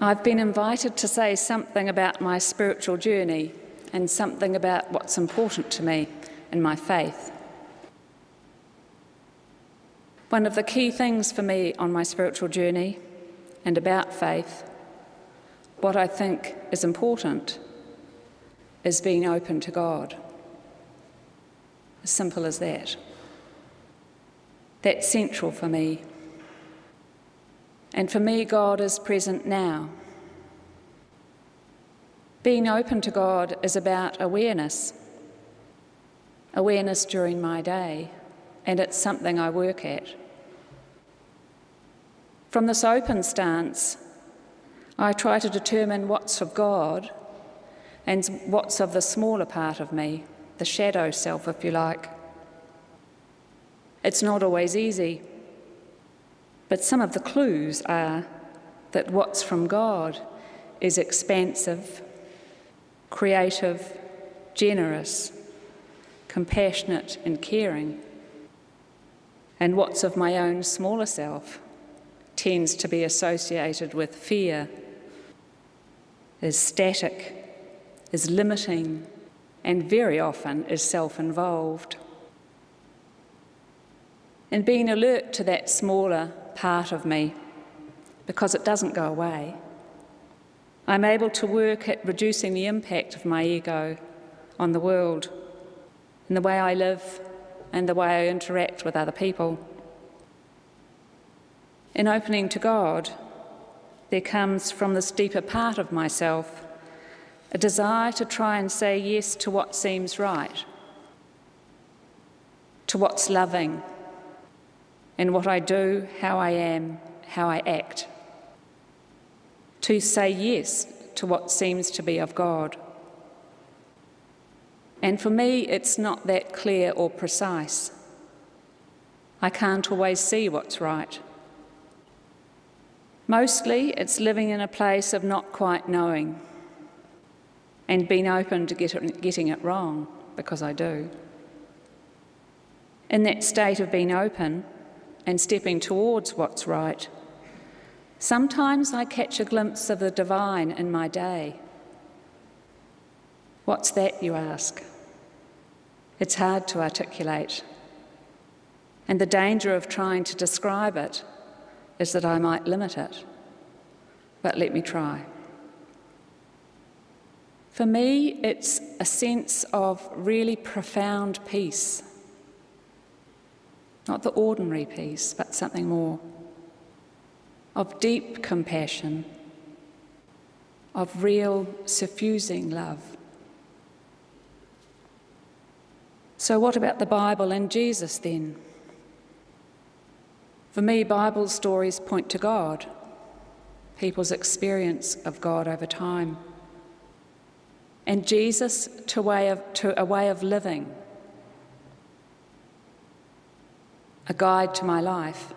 I've been invited to say something about my spiritual journey and something about what's important to me in my faith. One of the key things for me on my spiritual journey and about faith, what I think is important, is being open to God. As simple as that. That's central for me. And for me, God is present now. Being open to God is about awareness. Awareness during my day, and it's something I work at. From this open stance, I try to determine what's of God and what's of the smaller part of me, the shadow self, if you like. It's not always easy, but some of the clues are that what's from God is expansive, creative, generous, compassionate and caring. And what's of my own smaller self tends to be associated with fear, is static, is limiting, and very often is self-involved. And being alert to that smaller part of me, because it doesn't go away, I'm able to work at reducing the impact of my ego on the world, in the way I live and the way I interact with other people. In opening to God, there comes from this deeper part of myself a desire to try and say yes to what seems right, to what's loving, in what I do, how I am, how I act. To say yes to what seems to be of God. And for me, it's not that clear or precise. I can't always see what's right. Mostly, it's living in a place of not quite knowing and being open to getting it wrong, because I do. In that state of being open and stepping towards what's right, sometimes I catch a glimpse of the divine in my day. What's that, you ask? It's hard to articulate. And the danger of trying to describe it is that I might limit it. But let me try. For me, it's a sense of really profound peace. Not the ordinary peace, but something more. Of deep compassion, of real suffusing love. So what about the Bible and Jesus then? For me, Bible stories point to God, people's experience of God over time. And Jesus to a way of living, a guide to my life.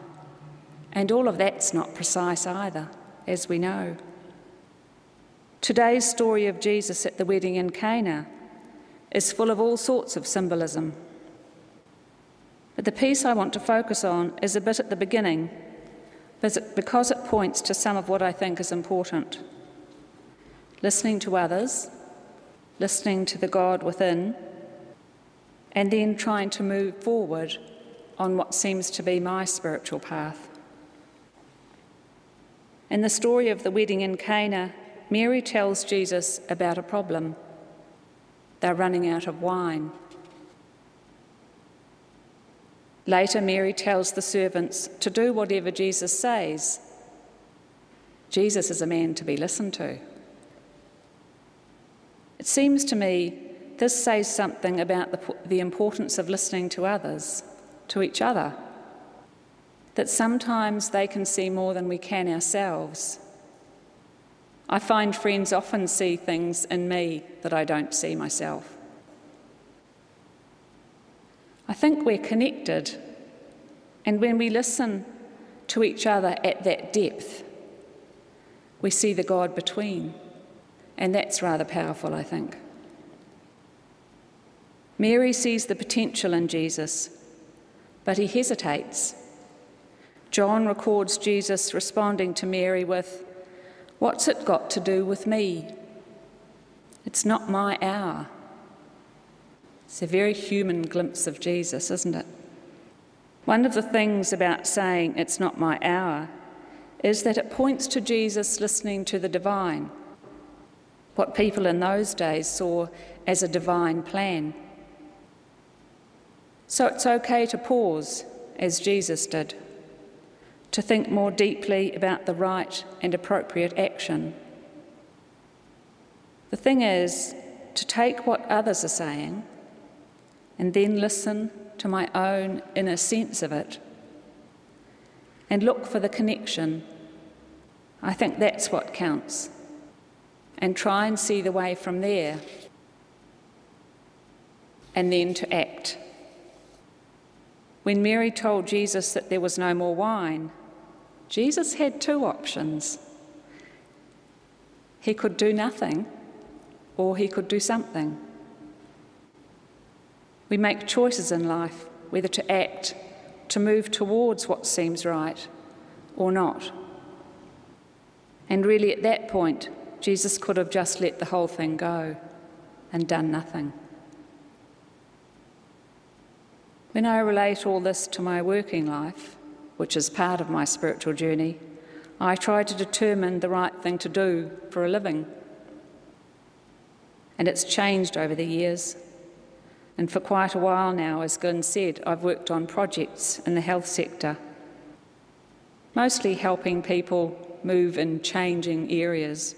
And all of that's not precise either, as we know. Today's story of Jesus at the wedding in Cana is full of all sorts of symbolism. But the piece I want to focus on is a bit at the beginning, because it points to some of what I think is important. Listening to others, listening to the God within, and then trying to move forward on what seems to be my spiritual path. In the story of the wedding in Cana, Mary tells Jesus about a problem. They're running out of wine. Later, Mary tells the servants to do whatever Jesus says. Jesus is a man to be listened to. It seems to me this says something about the importance of listening to others, to each other, that sometimes they can see more than we can ourselves. I find friends often see things in me that I don't see myself. I think we're connected, and when we listen to each other at that depth, we see the God between, and that's rather powerful, I think. Mary sees the potential in Jesus, but he hesitates. John records Jesus responding to Mary with, What's it got to do with me? It's not my hour. It's a very human glimpse of Jesus, isn't it? One of the things about saying it's not my hour is that it points to Jesus listening to the divine, what people in those days saw as a divine plan. So it's okay to pause, as Jesus did, to think more deeply about the right and appropriate action. The thing is to take what others are saying and then listen to my own inner sense of it and look for the connection. I think that's what counts. And try and see the way from there. And then to act. When Mary told Jesus that there was no more wine, Jesus had two options. He could do nothing, or he could do something. We make choices in life, whether to act, to move towards what seems right, or not. And really at that point, Jesus could have just let the whole thing go and done nothing. When I relate all this to my working life, which is part of my spiritual journey, I try to determine the right thing to do for a living. And it's changed over the years. And for quite a while now, as Glenn said, I've worked on projects in the health sector, mostly helping people move in changing areas.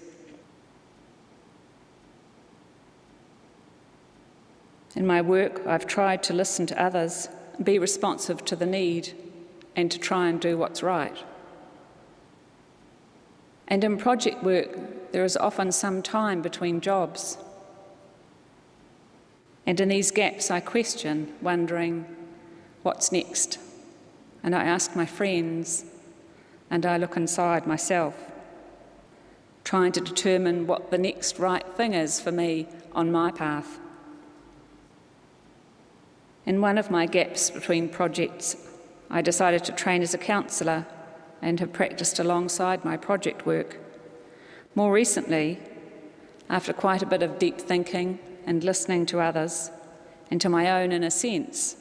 In my work, I've tried to listen to others, be responsive to the need, and to try and do what's right. And in project work, there is often some time between jobs. And in these gaps, I question, wondering, what's next? And I ask my friends, and I look inside myself, trying to determine what the next right thing is for me on my path. In one of my gaps between projects, I decided to train as a counsellor and have practiced alongside my project work. More recently, after quite a bit of deep thinking and listening to others and to my own inner sense,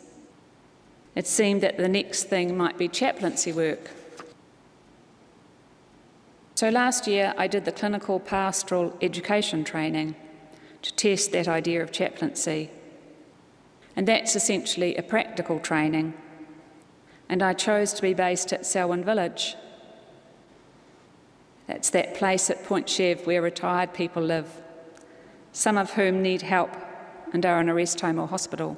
it seemed that the next thing might be chaplaincy work. So last year I did the clinical pastoral education training to test that idea of chaplaincy. And that's essentially a practical training. And I chose to be based at Selwyn Village. That's that place at Point Chev where retired people live, some of whom need help and are in a rest home or hospital.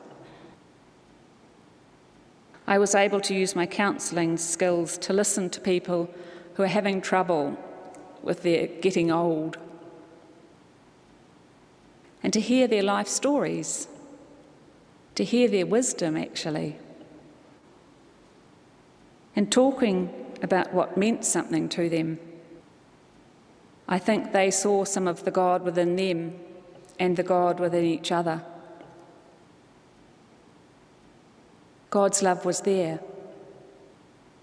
I was able to use my counselling skills to listen to people who are having trouble with their getting old and to hear their life stories, to hear their wisdom, actually, and talking about what meant something to them. I think they saw some of the God within them and the God within each other. God's love was there,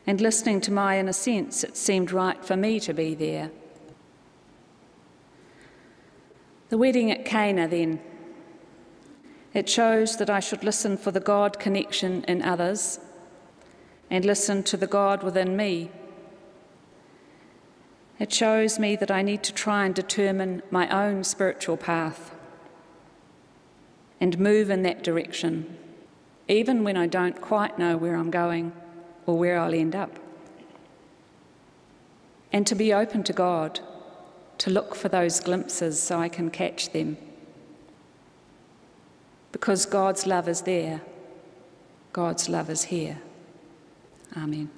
and listening to my inner sense, it seemed right for me to be there. The wedding at Cana, then, it shows that I should listen for the God connection in others and listen to the God within me. It shows me that I need to try and determine my own spiritual path and move in that direction, even when I don't quite know where I'm going or where I'll end up. And to be open to God, to look for those glimpses so I can catch them. Because God's love is there, God's love is here. Amen.